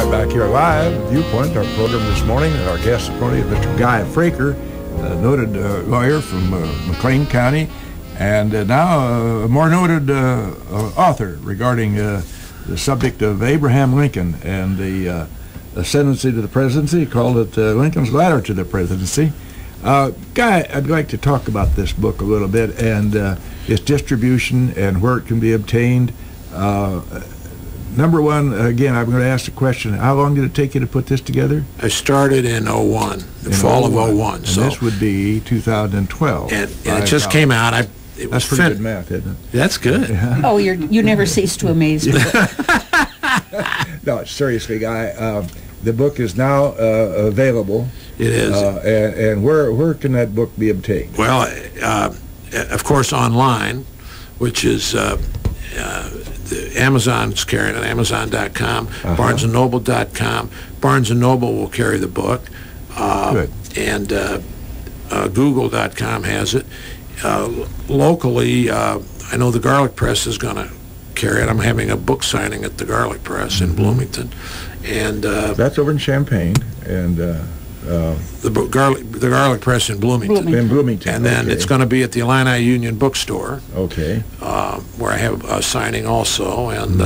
right back here live, Viewpoint, our program this morning. Our guest is Mr. Guy Fraker, a noted lawyer from McLean County, and now a more noted author regarding the subject of Abraham Lincoln and the ascendancy to the presidency. He called it Lincoln's Ladder to the Presidency. Guy, I'd like to talk about this book a little bit and its distribution and where it can be obtained. Number one, again, I'm going to ask the question, how long did it take you to put this together? I started in '01, the fall of '01. And so this would be 2012. And it just came out. That's pretty good math, isn't it? That's good. Yeah. Oh, you never cease to amaze me. No, seriously, Guy, the book is now available. It is. And where can that book be obtained? Well, of course, online, which is Amazon's carrying it, Amazon.com, BarnesandNoble.com. Barnes & Noble will carry the book. Good. And Google.com has it. Locally, I know the Garlic Press is going to carry it. I'm having a book signing at the Garlic Press in Bloomington. And that's over in Champaign. And the Garlic Press in Bloomington. In Bloomington. And then it's going to be at the Illini Union Bookstore. Okay. Where I have a signing also, and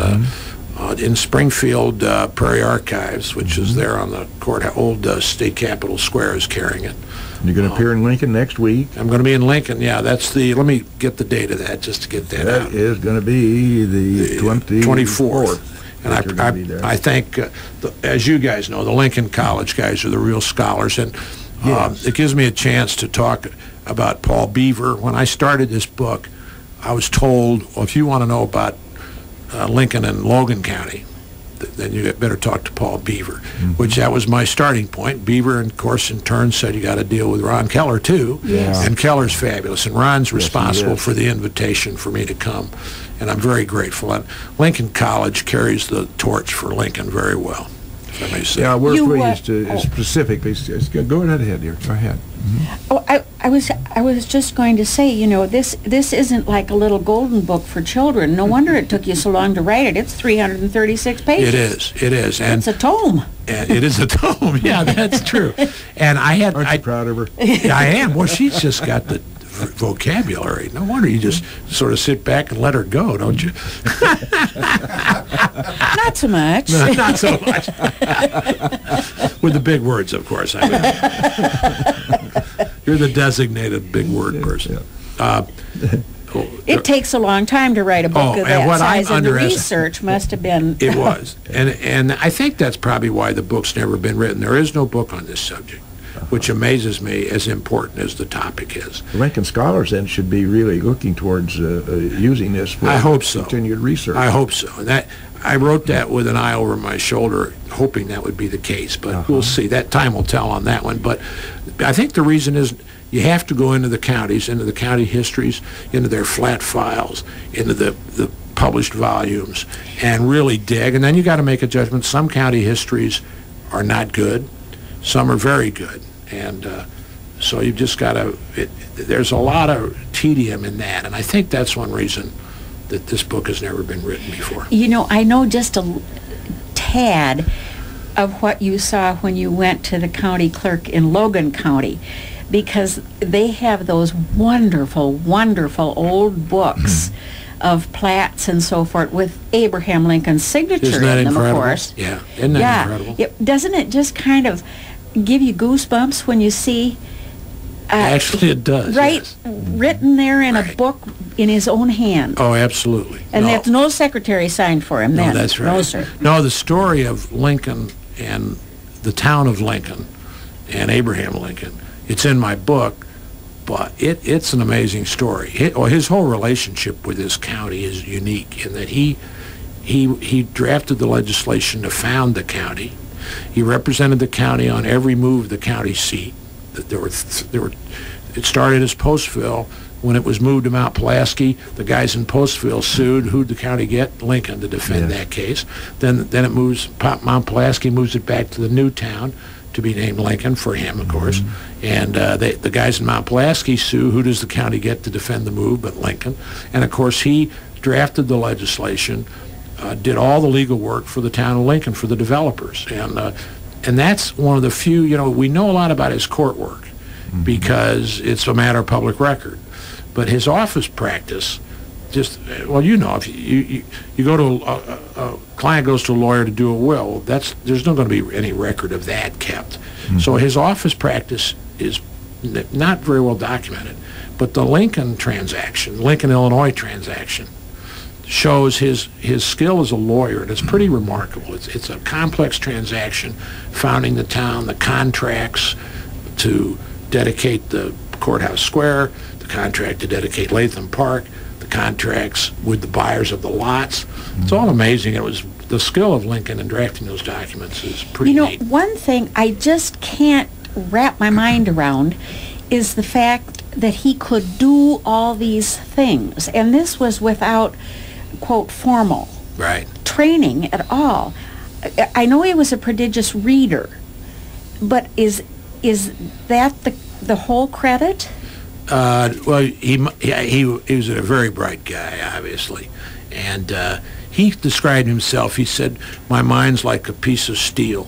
in Springfield, Prairie Archives, which is there on the old State Capitol Square, is carrying it. You're going to appear in Lincoln next week? I'm going to be in Lincoln, yeah. That's let me get the date of that just to get that out. That is going to be the 24th. And I think, as you guys know, the Lincoln College guys are the real scholars, and it gives me a chance to talk about Paul Beaver. When I started this book, I was told, well, if you want to know about Lincoln and Logan County, then you better talk to Paul Beaver, which that was my starting point. Beaver, of course, in turn said you got to deal with Ron Keller, too. Yeah. And Keller's fabulous, and Ron's responsible for the invitation for me to come, and I'm very grateful. And Lincoln College carries the torch for Lincoln very well, if I may say. Yeah, we're pleased to specifically. Go right ahead here. Go ahead. Oh, I was just going to say, you know, this isn't like a little golden book for children. No wonder it took you so long to write it. It's 336 pages. It is. And it's a tome. And it is a tome. Yeah, that's true. And Aren't you proud of her? I am. Well, she's just got the vocabulary. No wonder you just sort of sit back and let her go, don't you? Not so much. No, not so much. With the big words, of course. I mean. You're the designated big word person. It takes a long time to write a book of that size, and the research must have been... It was. And I think that's probably why the book's never been written. There is no book on this subject, which amazes me, as important as the topic is. Lincoln scholars then should be really looking towards using this for continued research. I hope so. And I wrote that with an eye over my shoulder, hoping that would be the case, but we'll see. That time will tell on that one. But I think the reason is you have to go into the counties, into the county histories, into their flat files, into the published volumes, and really dig. And then you got to make a judgment. Some county histories are not good. Some are very good. And so you've just got to, there's a lot of tedium in that. And I think that's one reason that this book has never been written before. You know, I know just a tad of what you saw when you went to the county clerk in Logan County, because they have those wonderful, wonderful old books of plats and so forth with Abraham Lincoln's signature in them, of course. Yeah, isn't that incredible? Doesn't it just kind of give you goosebumps when you see... Actually, it does. Right, yes. Written there in a book in his own hand. Oh, absolutely. And that's no secretary signed for him then. No, that's right. No, sir. No, the story of Lincoln and the town of Lincoln and Abraham Lincoln, it's in my book, but it's an amazing story. His whole relationship with this county is unique in that he drafted the legislation to found the county. He represented the county on every move of the county seat. It started as Postville. When it was moved to Mount Pulaski, the guys in Postville sued. Who'd the county get? Lincoln, to defend that case. Then it moves, Mount Pulaski moves it back to the new town to be named Lincoln for him, of course. And the guys in Mount Pulaski sue. Who does the county get to defend the move but Lincoln? And of course he drafted the legislation did all the legal work for the town of Lincoln, for the developers. And that's one of the few, we know a lot about his court work because it's a matter of public record. But his office practice, if you go to a client goes to a lawyer to do a will, there's not going to be any record of that kept. So his office practice is not very well documented. But the Lincoln transaction, Lincoln, Illinois transaction, shows his skill as a lawyer, and it's pretty remarkable. It's a complex transaction, founding the town, the contracts to dedicate the courthouse square, the contract to dedicate Latham Park, the contracts with the buyers of the lots. It's all amazing. It was the skill of Lincoln in drafting those documents is pretty neat. One thing I just can't wrap my mind around is the fact that he could do all these things, and this was without, quote, formal training at all. I know he was a prodigious reader, but is that the whole credit? Well, he was a very bright guy, obviously, and he described himself. He said, "My mind's like a piece of steel.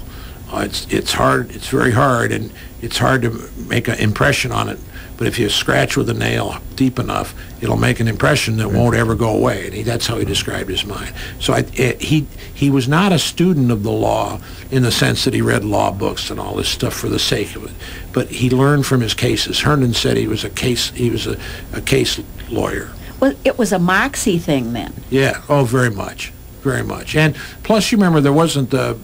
It's hard. It's very hard, and it's hard to make an impression on it. But if you scratch with a nail deep enough, it'll make an impression that won't ever go away." And that's how he described his mind. So he was not a student of the law in the sense that he read law books and all this stuff for the sake of it. But he learned from his cases. Herndon said he was a case lawyer. Well, it was a moxie thing then. Yeah. Oh, very much, very much. And plus, you remember there wasn't the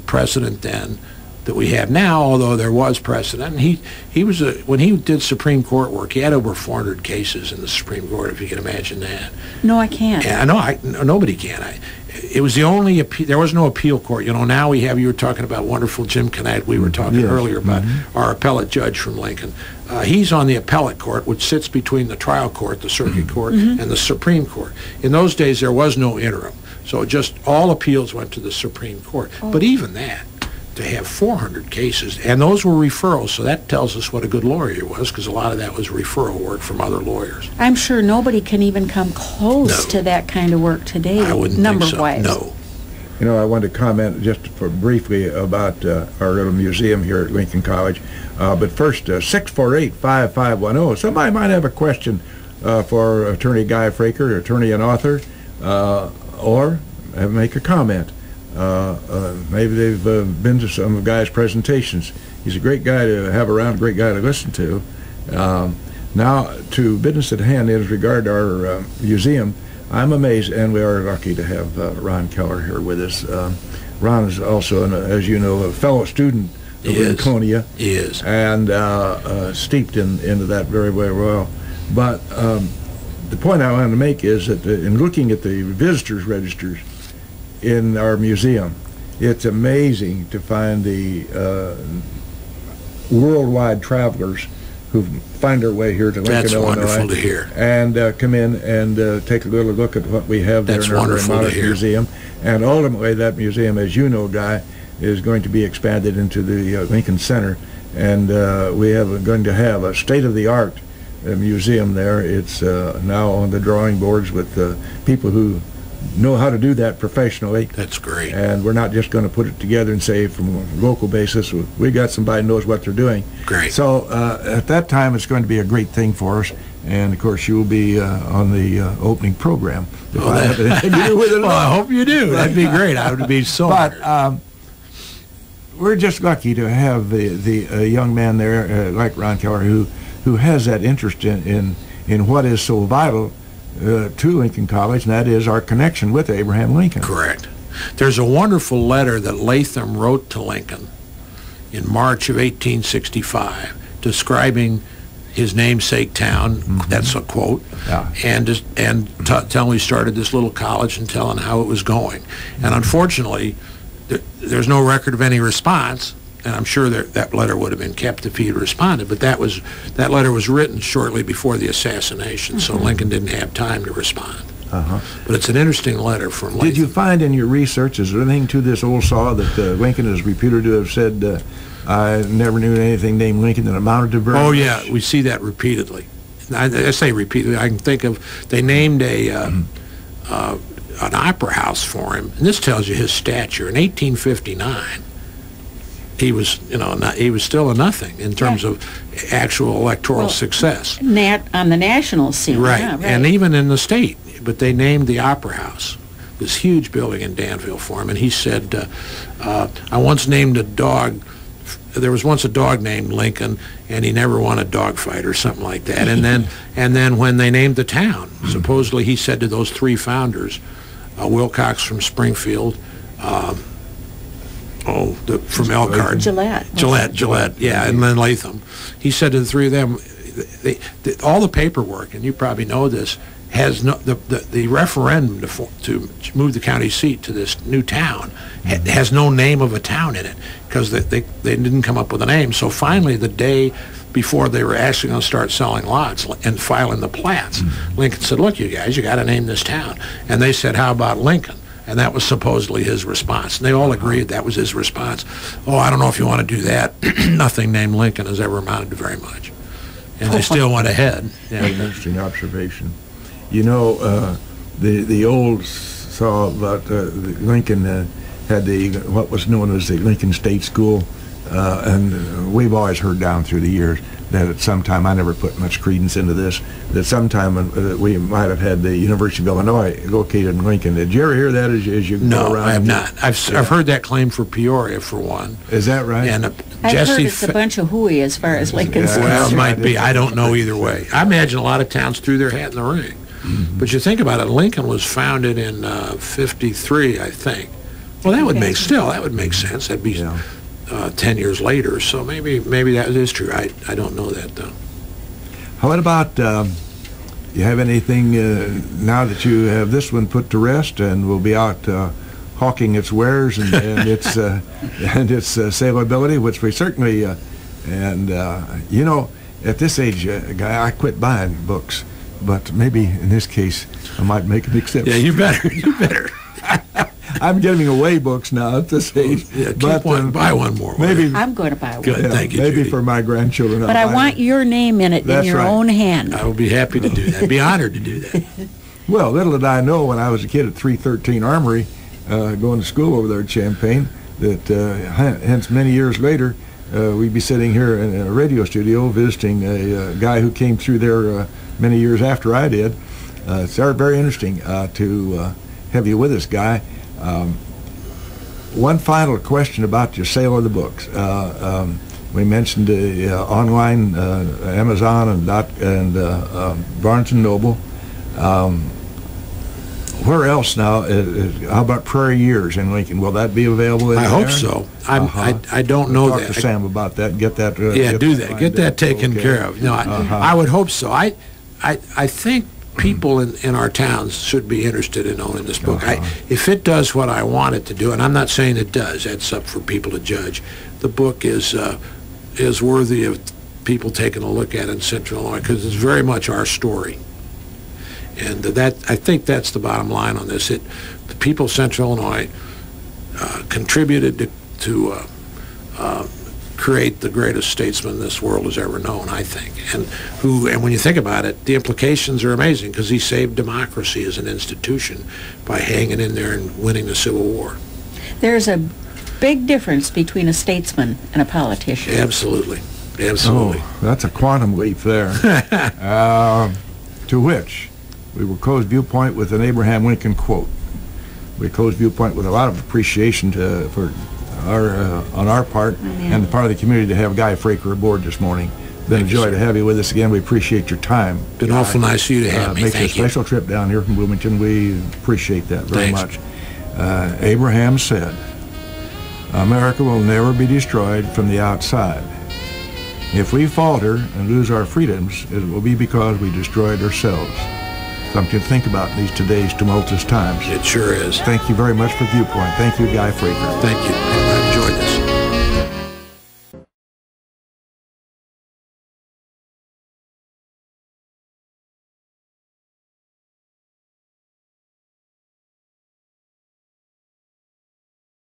precedent then that we have now, although there was precedent. And he was when he did Supreme Court work, he had over 400 cases in the Supreme Court, if you can imagine that. No, I can't. Yeah, nobody can. It was the only appeal. There was no appeal court. Now we have. You were talking about wonderful Jim Knight. We were talking earlier about our appellate judge from Lincoln. He's on the appellate court, which sits between the trial court, the circuit court, and the Supreme Court. In those days, there was no interim, so just all appeals went to the Supreme Court. But even that, to have 400 cases, and those were referrals, so that tells us what a good lawyer he was, because a lot of that was referral work from other lawyers. I'm sure nobody can even come close to that kind of work today, I wouldn't think so. number-wise. No. I wanted to comment just briefly about our little museum here at Lincoln College. But first, 648-5510. Somebody might have a question for Attorney Guy Fraker, attorney and author, or make a comment. Maybe they've been to some of Guy's presentations. He's a great guy to have around, a great guy to listen to. Now, to business at hand as regard to our museum, I'm amazed, and we are lucky to have Ron Keller here with us. Ron is also, as you know, a fellow student of Lincolnia. He is. And steeped into that very, very well. But the point I wanted to make is that in looking at the visitors registers in our museum, it's amazing to find the worldwide travelers who find their way here to Lincoln, Illinois. That's wonderful to hear. And come in and take a little look at what we have there in our very modest museum. And ultimately, that museum, as you know, Guy, is going to be expanded into the Lincoln Center. And we are going to have a state-of-the-art museum there. It's now on the drawing boards with people who know how to do that professionally. That's great. And we're not just going to put it together and say from a local basis, we got somebody who knows what they're doing. Great. So at that time, it's going to be a great thing for us. And of course, you'll be on the opening program. If I have anything to do with it. Well, I hope you do. That'd be great. I would be so But we're just lucky to have the young man there, like Ron Keller, who has that interest in what is so vital to Lincoln College, and that is our connection with Abraham Lincoln. Correct. There's a wonderful letter that Latham wrote to Lincoln in March of 1865 describing his namesake town, that's a quote, and telling he started this little college and telling how it was going. And unfortunately, there's no record of any response, and I'm sure that letter would have been kept if he had responded, but that letter was written shortly before the assassination, so Lincoln didn't have time to respond. But it's an interesting letter from Latham. Did you find in your research, is there anything to this old saw that Lincoln is reputed to have said, I never knew anything named Lincoln that amounted to very much? Yeah, we see that repeatedly. I say repeatedly. I can think of, they named a an opera house for him, and this tells you his stature. In 1859, he was, he was still a nothing in terms of actual electoral success. On the national scene. Right. Yeah, right, And even in the state. But they named the opera house, this huge building in Danville, for him, and he said, I once named a dog. There was once a dog named Lincoln, and he never won a dog fight or something like that. And then when they named the town, supposedly he said to those three founders, Wilcox from Springfield, from Elkhart, Gillette, yeah, and then Latham. He said to the three of them, all the paperwork, and you probably know this, has no the referendum to move the county seat to this new town has no name of a town in it, because they didn't come up with a name. So finally, the day before they were actually going to start selling lots and filing the plats, Lincoln said, "Look, you guys, you got to name this town." And they said, "How about Lincoln?" And that was supposedly his response. And they all agreed that was his response. "Oh, I don't know if you want to do that." Nothing named Lincoln has ever amounted to very much. And they still went ahead. Yeah. An interesting observation. You know, the old saw about Lincoln had what was known as the Lincoln State School, and we've always heard down through the years that at some time, I never put much credence into this, that sometime we might have had the University of Illinois located in Lincoln. Did you ever hear that as you go around? No, I have not. I've heard that claim for Peoria, for one. Is that right? And I've heard it's a bunch of hooey as far as Lincoln's concerned. Well, it might be. I don't know either way. I imagine a lot of towns threw their hat in the ring. But you think about it, Lincoln was founded in 53, I think. Well, that would make sense. That'd be 10 years later. So maybe that is true. I don't know that, though. How about, you have anything, now that you have this one put to rest and will be out hawking its wares and its saleability, which we certainly, at this age, Guy, I quit buying books. But maybe in this case, I might make an exception. Yeah, you better. I'm giving away books now at this age. Yeah, buy one more. Maybe I'm going to buy one. Good, thank you, maybe Judy. For my grandchildren. But I want your name in it, in your own hand. I will be happy to do that. I'd be honored to do that. Well, little did I know when I was a kid at 313 Armory, going to school over there at Champaign, that hence many years later, we'd be sitting here in a radio studio visiting a guy who came through there many years after I did. It's very interesting to have you with us, Guy. One final question about your sale of the books. We mentioned online, Amazon and Barnes & Noble. Where else now? How about Prairie Years in Lincoln? Will that be available in there? I hope so. I don't know that. Talk to Sam about that and get that. Do that. Get that taken care of. No, I would hope so. I think people in our towns should be interested in owning this book. If it does what I want it to do, and I'm not saying it does, that's up for people to judge. The book is worthy of people taking a look at in Central Illinois, because it's very much our story. And I think that's the bottom line on this. The people of Central Illinois contributed to create the greatest statesman this world has ever known, I think. And when you think about it, the implications are amazing, because he saved democracy as an institution by hanging in there and winning the Civil War. There's a big difference between a statesman and a politician. Absolutely. Oh, that's a quantum leap there. To which we will close Viewpoint with an Abraham Lincoln quote. We close Viewpoint with a lot of appreciation on our part and the part of the community to have Guy Fraker aboard this morning. Been a joy to have you with us again. We appreciate your time. Been awful nice of you to have me. Makes a special trip down here from Bloomington. We appreciate that very much. Abraham said, "America will never be destroyed from the outside. If we falter and lose our freedoms, it will be because we destroyed ourselves." Something to think about in today's tumultuous times. It sure is. Thank you very much for Viewpoint. Thank you, Guy Fraker. Thank you.